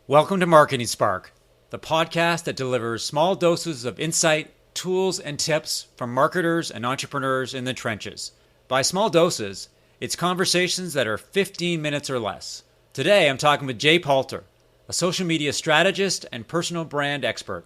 Welcome to Marketing Spark, the podcast that delivers small doses of insight, tools, and tips from marketers and entrepreneurs in the trenches. By small doses, it's conversations that are 15 minutes or less. Today, I'm talking with Jay Palter, a social media strategist and personal brand expert.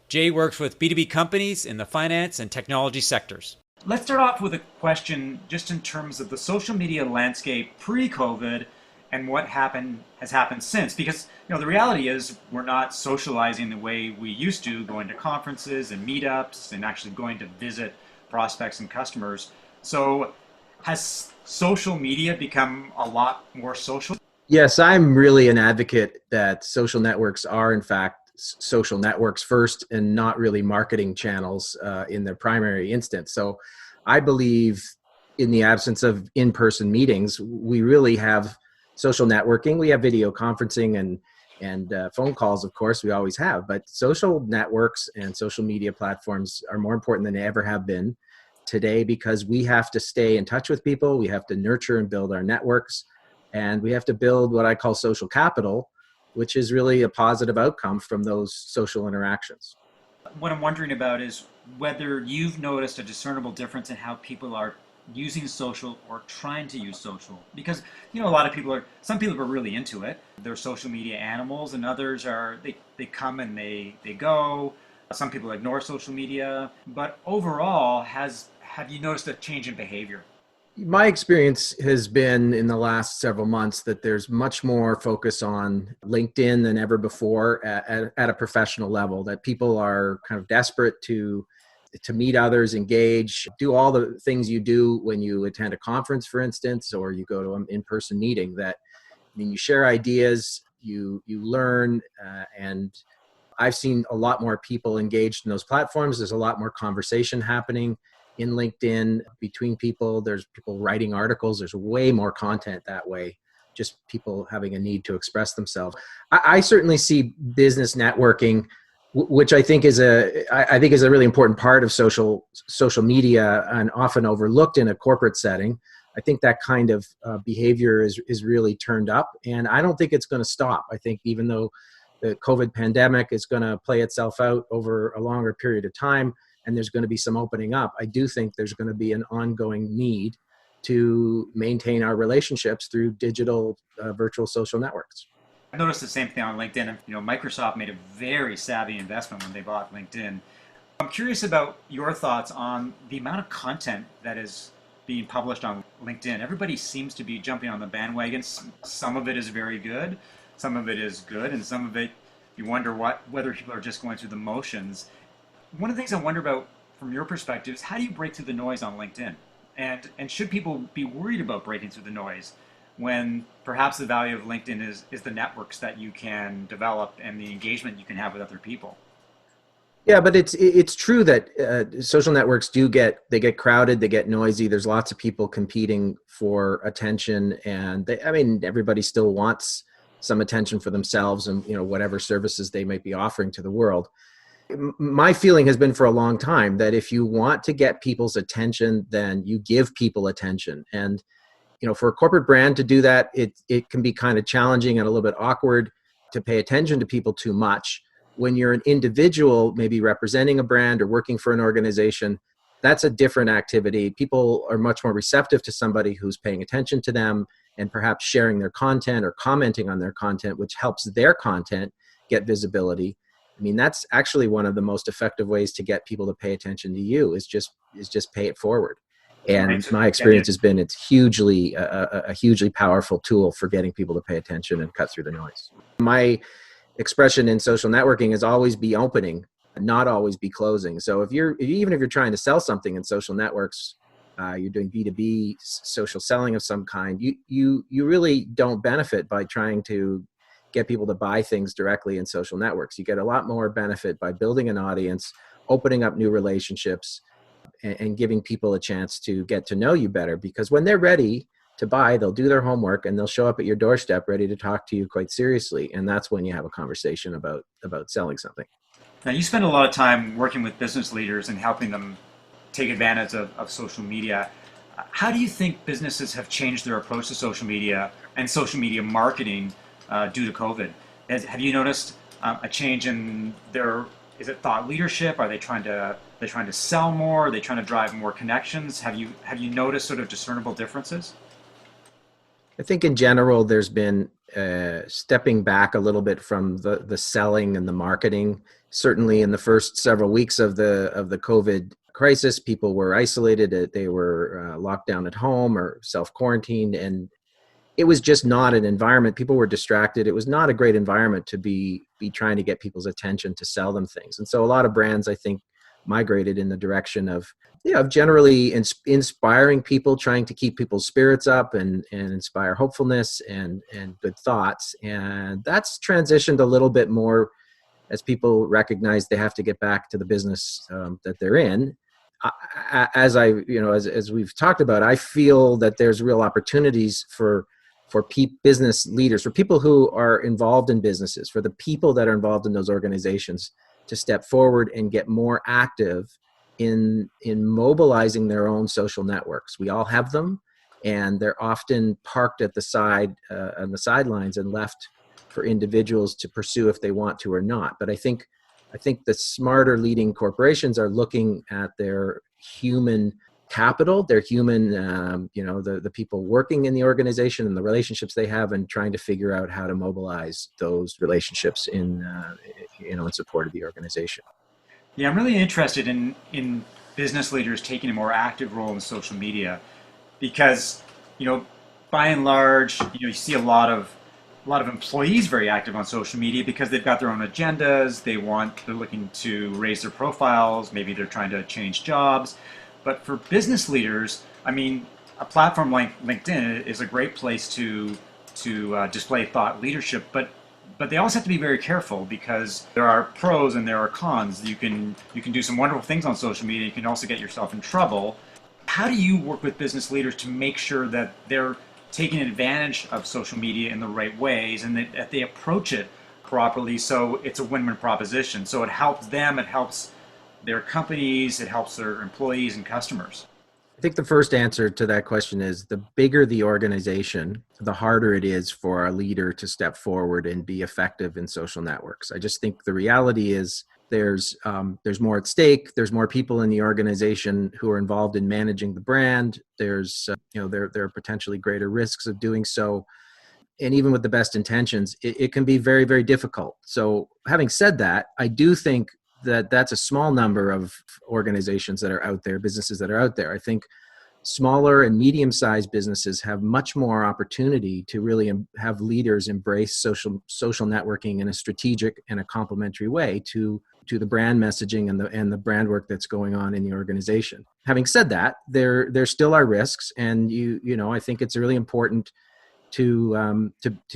Jay works with B2B companies in the finance and technology sectors. Let's start off with a question just in terms of the social media landscape pre-COVID and what has happened since. Because the reality is we're not socializing the way we used to, going to conferences and meetups and actually going to visit prospects and customers. So has social media become a lot more social? Yes, I'm really an advocate that social networks are, in fact, social networks first and not really marketing channels in their primary instance. So I believe in the absence of in-person meetings, we really have social networking. We have video conferencing and phone calls, of course, we always have. But social networks and social media platforms are more important than they ever have been today because we have to stay in touch with people. We have to nurture and build our networks. And we have to build what I call social capital, which is really a positive outcome from those social interactions. What I'm wondering about is whether you've noticed a discernible difference in how people are using social or trying to use social. Because, a lot of people some people are really into it. They're social media animals, and others are, they come and they go. Some people ignore social media. But overall, have you noticed a change in behavior? My experience has been in the last several months that there's much more focus on LinkedIn than ever before at a professional level, that people are kind of desperate to meet others, engage, do all the things you do when you attend a conference, for instance, or you go to an in-person meeting. You share ideas, you learn, and I've seen a lot more people engaged in those platforms. There's a lot more conversation happening in LinkedIn between people. There's people writing articles. There's way more content that way, just people having a need to express themselves. I certainly see business networking, which I think is a really important part of social media and often overlooked in a corporate setting. I think that kind of behavior is really turned up, and I don't think it's going to stop. I think even though the COVID pandemic is going to play itself out over a longer period of time, and there's going to be some opening up, I do think there's going to be an ongoing need to maintain our relationships through digital virtual social networks. I noticed the same thing on LinkedIn. Microsoft made a very savvy investment when they bought LinkedIn. I'm curious about your thoughts on the amount of content that is being published on LinkedIn. Everybody seems to be jumping on the bandwagon. Some of it is very good, some of it is good, and some of it you wonder whether people are just going through the motions. One of the things I wonder about from your perspective is how do you break through the noise on LinkedIn? And should people be worried about breaking through the noise when perhaps the value of LinkedIn is the networks that you can develop and the engagement you can have with other people? Yeah, but it's true that social networks get crowded, they get noisy. There's lots of people competing for attention, and everybody still wants some attention for themselves and whatever services they might be offering to the world. My feeling has been for a long time that if you want to get people's attention, then you give people attention. And for a corporate brand to do that, it can be kind of challenging and a little bit awkward to pay attention to people too much. When you're an individual, maybe representing a brand or working for an organization, that's a different activity. People are much more receptive to somebody who's paying attention to them and perhaps sharing their content or commenting on their content, which helps their content get visibility. That's actually one of the most effective ways to get people to pay attention to you is just pay it forward. And my experience has been it's hugely a hugely powerful tool for getting people to pay attention and cut through the noise. My expression in social networking is always be opening, not always be closing. So even if you're trying to sell something in social networks, you're doing B2B social selling of some kind, you really don't benefit by trying to get people to buy things directly in social networks. You get a lot more benefit by building an audience, opening up new relationships, and giving people a chance to get to know you better. Because when they're ready to buy, they'll do their homework and they'll show up at your doorstep ready to talk to you quite seriously. And that's when you have a conversation about selling something. Now, you spend a lot of time working with business leaders and helping them take advantage of social media. How do you think businesses have changed their approach to social media and social media marketing due to COVID? Have you noticed a change in their? Is it thought leadership? Are they trying to sell more? Are they trying to drive more connections? Have you noticed sort of discernible differences? I think in general, there's been stepping back a little bit from the selling and the marketing. Certainly, in the first several weeks of the COVID crisis, people were isolated. They were locked down at home or self quarantined, and it was just not an environment. People were distracted. It was not a great environment to be trying to get people's attention to sell them things. And so a lot of brands, I think, migrated in the direction of of generally inspiring people, trying to keep people's spirits up and inspire hopefulness and good thoughts. And that's transitioned a little bit more as people recognize they have to get back to the business that they're in. As I, as we've talked about, I feel that there's real opportunities for business leaders, for people who are involved in businesses, for the people that are involved in those organizations to step forward and get more active in mobilizing their own social networks. We all have them, and they're often parked at the side on the sidelines and left for individuals to pursue if they want to or not. But I think the smarter leading corporations are looking at their human capital, their human, the people working in the organization and the relationships they have, and trying to figure out how to mobilize those relationships in support of the organization. Yeah, I'm really interested in business leaders taking a more active role in social media because, you know, by and large, you see a lot of employees very active on social media because they've got their own agendas. They're looking to raise their profiles. Maybe they're trying to change jobs. But for business leaders, I mean, a platform like LinkedIn is a great place to display thought leadership. But they also have to be very careful because there are pros and there are cons. You can do some wonderful things on social media. You can also get yourself in trouble. How do you work with business leaders to make sure that they're taking advantage of social media in the right ways and that they approach it properly so it's a win-win proposition? So it helps them, it helps their companies, it helps their employees and customers. I think the first answer to that question is the bigger the organization, the harder it is for a leader to step forward and be effective in social networks. I just think the reality is there's more at stake. There's more people in the organization who are involved in managing the brand. There's there are potentially greater risks of doing so. And even with the best intentions, it can be very, very difficult. So having said that, I do think that that's a small number of organizations that are out there, businesses that are out there. I think smaller and medium-sized businesses have much more opportunity to really have leaders embrace social networking in a strategic and a complementary way to the brand messaging and the brand work that's going on in the organization. Having said that, there still are risks, and I think it's really important to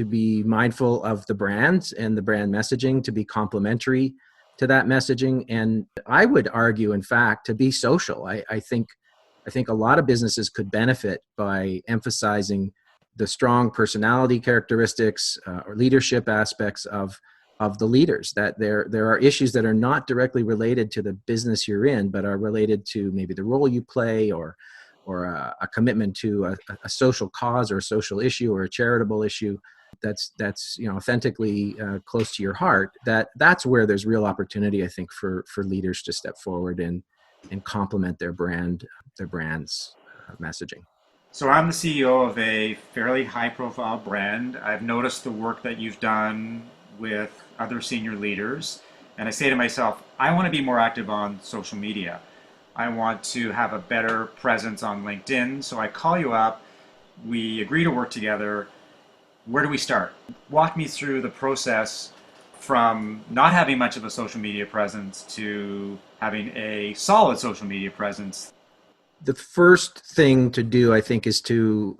be mindful of the brands and the brand messaging, to be complementary to that messaging. And I would argue, in fact, to be social. I think a lot of businesses could benefit by emphasizing the strong personality characteristics or leadership aspects of the leaders. That there are issues that are not directly related to the business you're in, but are related to maybe the role you play or a commitment to a social cause or a social issue or a charitable issue that's authentically close to your heart. That's where there's real opportunity, I think, for leaders to step forward and complement their brand's messaging. So I'm the CEO of a fairly high-profile brand. I've noticed the work that you've done with other senior leaders, and I say to myself, I want to be more active on social media. I want to have a better presence on LinkedIn. So I call you up, we agree to work together. Where do we start? Walk me through the process from not having much of a social media presence to having a solid social media presence. The first thing to do, I think, is to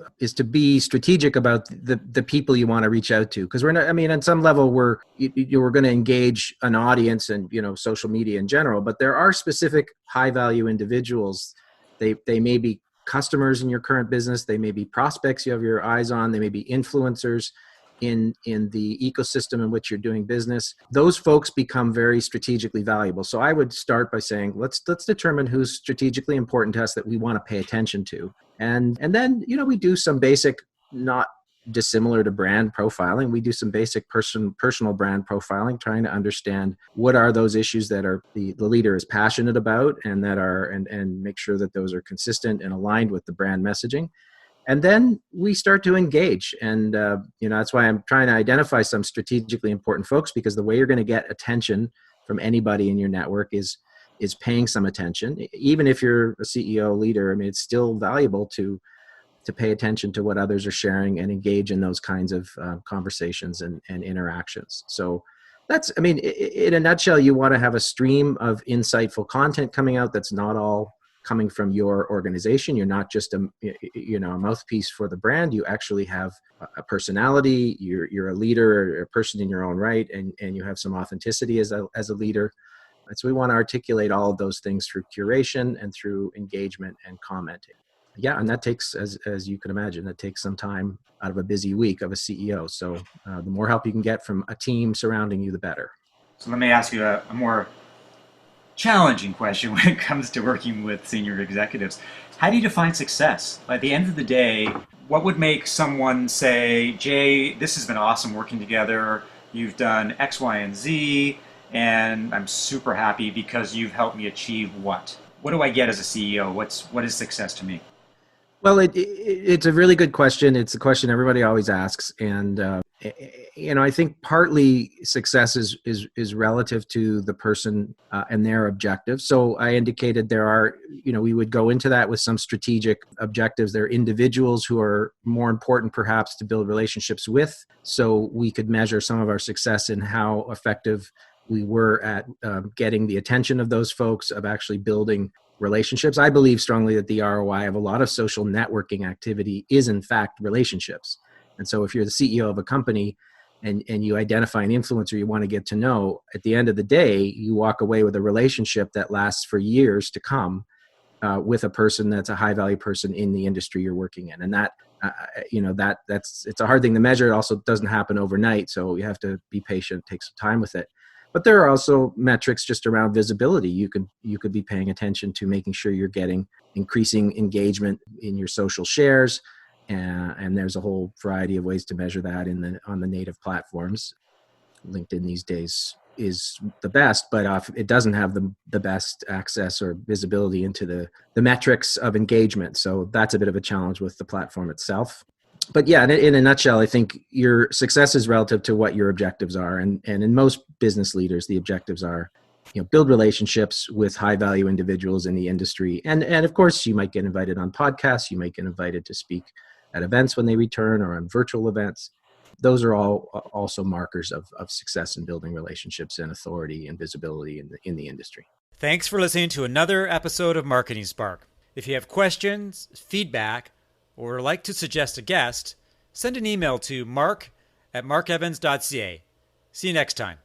be strategic about the people you want to reach out to, because we're not. I mean, on some level, we're going to engage an audience and social media in general, but there are specific high value individuals. They may be customers in your current business. They may be prospects you have your eyes on. They may be influencers in the ecosystem in which you're doing business. Those folks become very strategically valuable. So I would start by saying, let's determine who's strategically important to us that we want to pay attention to. And then, we do some basic, not dissimilar to brand profiling. We do some basic personal brand profiling, trying to understand what are those issues that are the leader is passionate about, and that are and make sure that those are consistent and aligned with the brand messaging. And then we start to engage, and that's why I'm trying to identify some strategically important folks, because the way you're going to get attention from anybody in your network is paying some attention. Even if you're a CEO leader, I mean, it's still valuable to pay attention to what others are sharing and engage in those kinds of conversations and interactions. So that's, I mean, in a nutshell, you want to have a stream of insightful content coming out that's not all coming from your organization. You're not just a mouthpiece for the brand. You actually have a personality. You're a leader, or a person in your own right, and you have some authenticity as a leader. And so we want to articulate all of those things through curation and through engagement and commenting. Yeah, and that takes, as you can imagine, that takes some time out of a busy week of a CEO. So the more help you can get from a team surrounding you, the better. So let me ask you a more challenging question when it comes to working with senior executives. How do you define success? At the end of the day, what would make someone say, Jay, this has been awesome working together. You've done X, Y, and Z, and I'm super happy because you've helped me achieve what? What do I get as a CEO? What is success to me? Well, it's a really good question. It's a question everybody always asks, and I think partly success is relative to the person and their objectives. So I indicated there are, we would go into that with some strategic objectives. There are individuals who are more important perhaps to build relationships with. So we could measure some of our success in how effective we were at getting the attention of those folks, of actually building relationships. I believe strongly that the ROI of a lot of social networking activity is in fact relationships. And so if you're the CEO of a company and you identify an influencer you want to get to know, at the end of the day, you walk away with a relationship that lasts for years to come with a person that's a high value person in the industry you're working in. And that, it's a hard thing to measure. It also doesn't happen overnight. So you have to be patient, take some time with it. But there are also metrics just around visibility. You could be paying attention to making sure you're getting increasing engagement in your social shares, and there's a whole variety of ways to measure that on the native platforms. LinkedIn these days is the best, but it doesn't have the best access or visibility into the metrics of engagement. So that's a bit of a challenge with the platform itself. But yeah, in a nutshell, I think your success is relative to what your objectives are. And in most business leaders, the objectives are, build relationships with high value individuals in the industry. And of course, you might get invited on podcasts. You might get invited to speak at events when they return, or on virtual events. Those are all also markers of success in building relationships and authority and visibility in the industry. Thanks for listening to another episode of Marketing Spark. If you have questions, feedback, or would like to suggest a guest, send an email to mark@markevans.ca. See you next time.